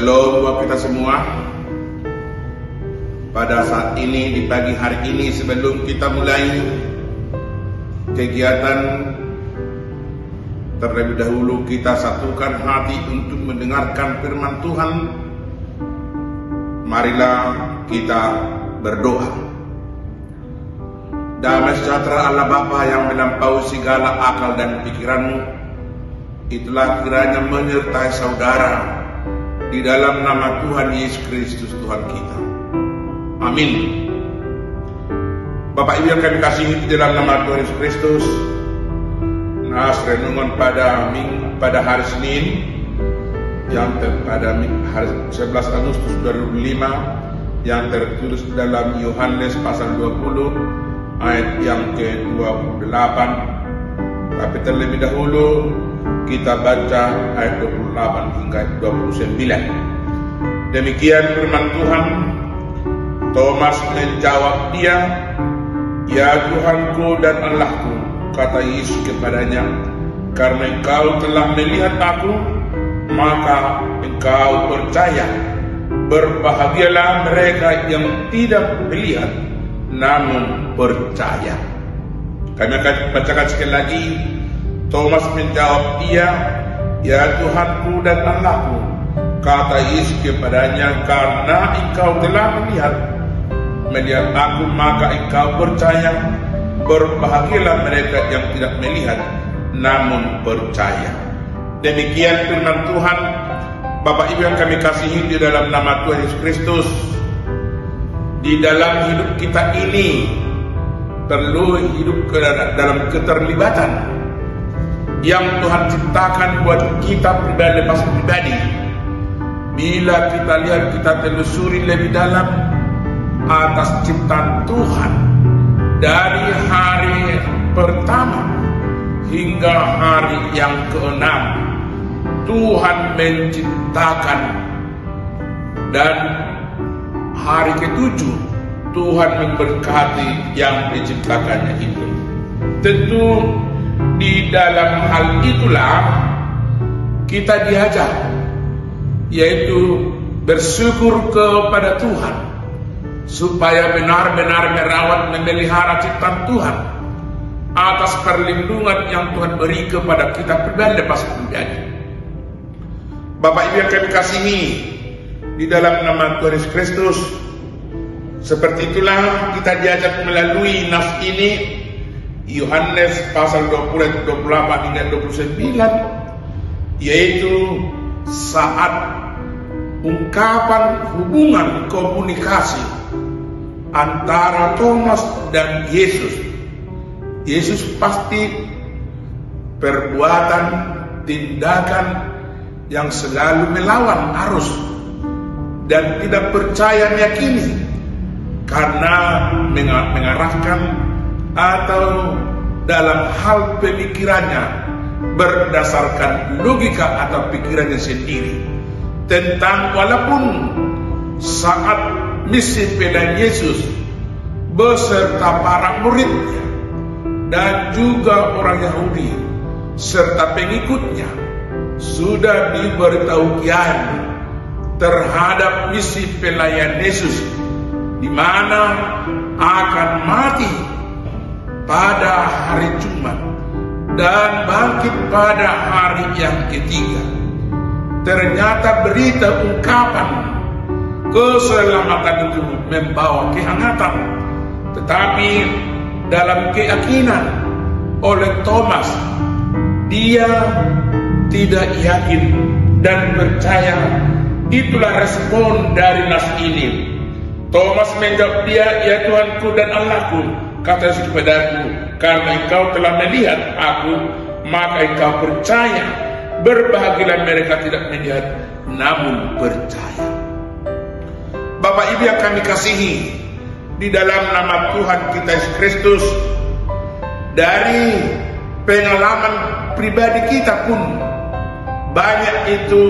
Shalom buat kita semua. Pada saat ini, di pagi hari ini, sebelum kita mulai kegiatan, terlebih dahulu kita satukan hati untuk mendengarkan firman Tuhan. Marilah kita berdoa. Damai sejahtera Allah Bapa yang melampaui segala akal dan pikiranmu, itulah kiranya menyertai saudara di dalam nama Tuhan Yesus Kristus Tuhan kita. Amin. Bapak Ibu yang kami kasihi di dalam nama Tuhan Yesus Kristus, nas renungan pada hari Senin yang pada hari 11 Agustus 2005 yang tertulis dalam Yohanes pasal 20 ayat yang ke-28. Tapi terlebih dahulu kita baca ayat 28 hingga 29. Demikian firman Tuhan. Thomas menjawab dia, "Ya Tuhanku dan Allahku," kata Yesus kepadanya, "karena engkau telah melihat aku, maka engkau percaya. Berbahagialah mereka yang tidak melihat, namun percaya." Kami akan bacakan sekali lagi. Thomas menjawab dia, "Ya Tuhanku dan Allahku," kata Yesus kepadanya, "karena engkau telah melihat aku, maka engkau percaya. Berbahagialah mereka yang tidak melihat, namun percaya." Demikian firman Tuhan. Bapak Ibu yang kami kasihi di dalam nama Tuhan Yesus Kristus, di dalam hidup kita ini perlu hidup dalam keterlibatan yang Tuhan ciptakan buat kita pribadi. Bila kita lihat, kita telusuri lebih dalam atas ciptaan Tuhan dari hari pertama hingga hari yang ke-6, Tuhan menciptakan, dan hari ke-7 Tuhan memberkati yang diciptakannya itu. Tentu di dalam hal itulah kita diajar, yaitu bersyukur kepada Tuhan, supaya benar-benar merawat memelihara ciptaan Tuhan atas perlindungan yang Tuhan beri kepada kita pribadi. Bapak Ibu yang kami kasihi di dalam nama Tuhan Yesus Kristus, seperti itulah kita diajak melalui nas ini, Yohanes pasal 20, 28 hingga 29, yaitu saat ungkapan hubungan komunikasi antara Thomas dan Yesus. Yesus pasti perbuatan, tindakan yang selalu melawan arus dan tidak percaya meyakini, karena mengarahkan atau dalam hal pemikirannya berdasarkan logika atau pikirannya sendiri, tentang walaupun saat misi pelayan Yesus beserta para muridnya dan juga orang Yahudi serta pengikutnya sudah diberitahu kian terhadap misi pelayan Yesus, di mana akan mati pada hari Jumat dan bangkit pada hari yang ketiga. Ternyata berita ungkapan keselamatan itu membawa kehangatan, tetapi dalam keyakinan oleh Thomas, dia tidak yakin dan percaya. Itulah respon dari nas ini. Thomas menjawab dia, "Ya Tuhanku dan Allahku," kata Yesus kepadaku, "karena engkau telah melihat aku, maka engkau percaya. Berbahagialah mereka tidak melihat, namun percaya." Bapak Ibu yang kami kasihi di dalam nama Tuhan kita Yesus Kristus, dari pengalaman pribadi kita pun banyak itu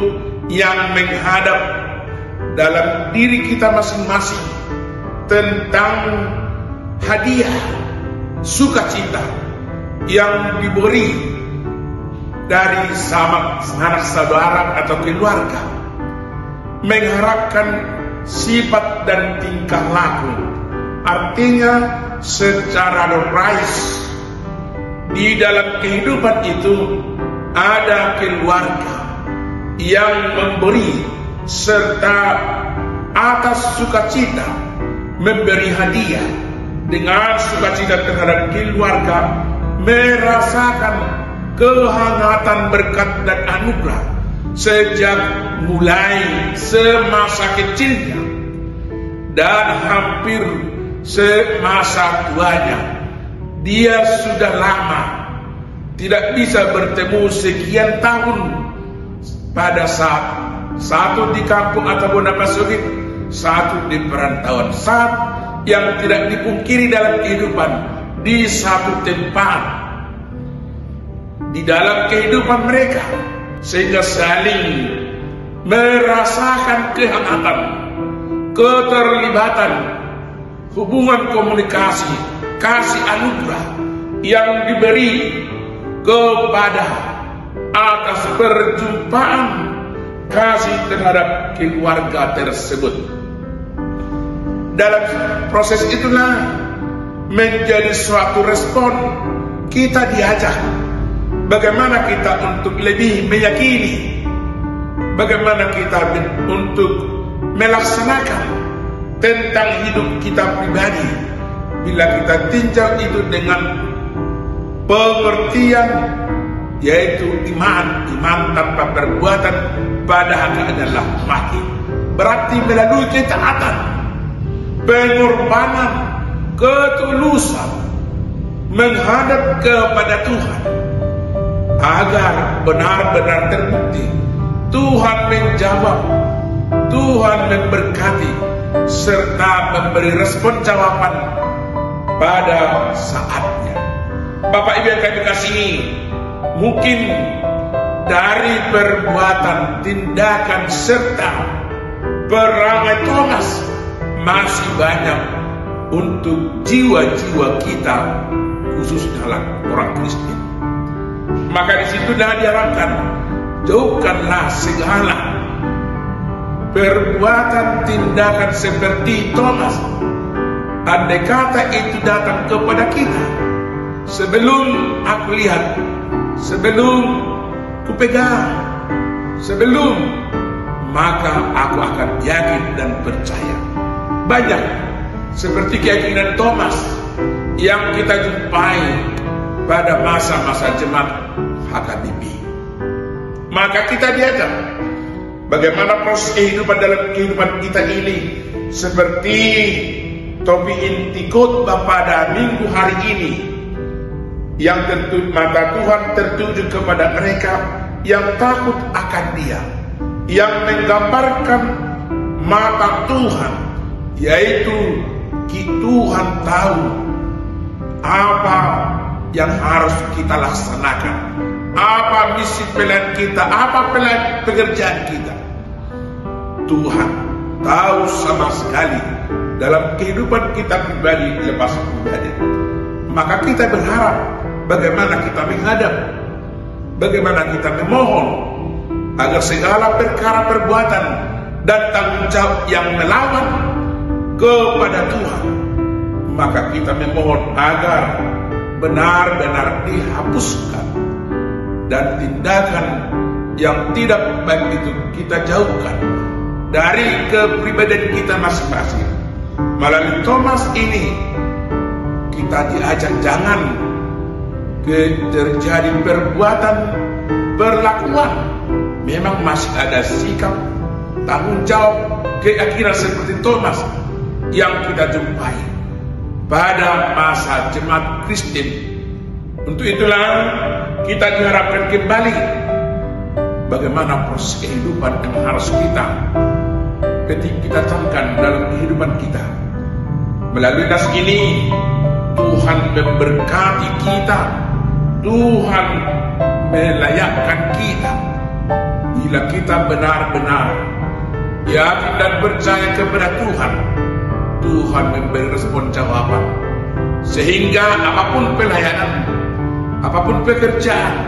yang menghadap dalam diri kita masing-masing tentang hadiah sukacita yang diberi dari sama sanak saudara atau keluarga. mengharapkan sifat dan tingkah laku. Artinya secara dorais di dalam kehidupan itu ada keluarga yang memberi serta atas sukacita memberi hadiah dengan sukacita terhadap keluarga, merasakan kehangatan berkat dan anugerah sejak mulai semasa kecilnya dan hampir semasa tuanya. Dia sudah lama tidak bisa bertemu sekian tahun, pada saat satu di kampung ataupun apa sugih, satu di perantauan, saat yang tidak dipungkiri dalam kehidupan di satu tempat di dalam kehidupan mereka, sehingga saling merasakan kehangatan, keterlibatan, hubungan komunikasi, kasih anugerah yang diberi kepada atas perjumpaan kasih terhadap keluarga tersebut. Dalam proses itulah menjadi suatu respon kita diajak bagaimana kita untuk lebih meyakini, bagaimana kita untuk melaksanakan tentang hidup kita pribadi. Bila kita tinjau itu dengan pengertian, yaitu iman tanpa perbuatan pada hakikatnya adalah mati. Berarti melalui ketaatan, pengorbanan, ketulusan menghadap kepada Tuhan agar benar-benar terbukti Tuhan menjawab, Tuhan memberkati serta memberi respon jawaban pada saatnya. Bapak Ibu yang kami kasihi, mungkin dari perbuatan, tindakan serta perangai Thomas masih banyak untuk jiwa-jiwa kita, khususnya orang Kristen. Maka di situ dah diharapkan, jauhkanlah segala perbuatan tindakan seperti Thomas. Andai kata itu datang kepada kita, sebelum aku lihat, sebelum ku pegang, sebelum, maka aku akan yakin dan percaya. Banyak seperti keyakinan Thomas yang kita jumpai pada masa-masa jemaat HKBP. Maka kita diajak bagaimana proses kehidupan dalam kehidupan kita ini, seperti topik inti khotbah pada minggu hari ini, yang tentu mata Tuhan tertuju kepada mereka yang takut akan Dia, yang menggambarkan mata Tuhan, yaitu Tuhan tahu apa yang harus kita laksanakan, apa misi pelayan kita, apa pelayan pekerjaan kita. Tuhan tahu sama sekali dalam kehidupan kita pribadi lepas pribadi. Maka kita berharap bagaimana kita menghadap, bagaimana kita memohon agar segala perkara perbuatan dan tanggung jawab yang melawan kepada Tuhan, maka kita memohon agar benar-benar dihapuskan, dan tindakan yang tidak baik itu kita jauhkan dari kepribadian kita masing-masing. Melalui Thomas ini kita diajak jangan terjadi perbuatan, perlakuan, memang masih ada sikap, tanggung jawab, keyakinan seperti Thomas yang kita jumpai pada masa jemaat Kristen. Untuk itulah kita diharapkan kembali bagaimana proses kehidupan yang harus kita camkan dalam kehidupan kita. Melalui nas ini Tuhan memberkati kita, Tuhan melayakkan kita bila kita benar-benar yakin dan percaya kepada Tuhan. Tuhan memberi respon jawaban, sehingga apapun pelayanan, apapun pekerjaan,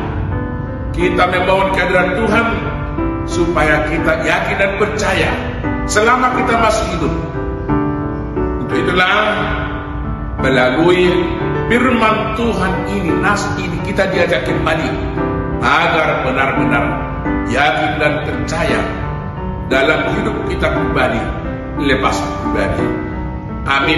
kita memohon kehadiran Tuhan supaya kita yakin dan percaya selama kita masih hidup. Untuk itulah melalui firman Tuhan ini, nas ini, kita diajak kembali agar benar-benar yakin dan percaya dalam hidup kita pribadi, lepas pribadi. Amin.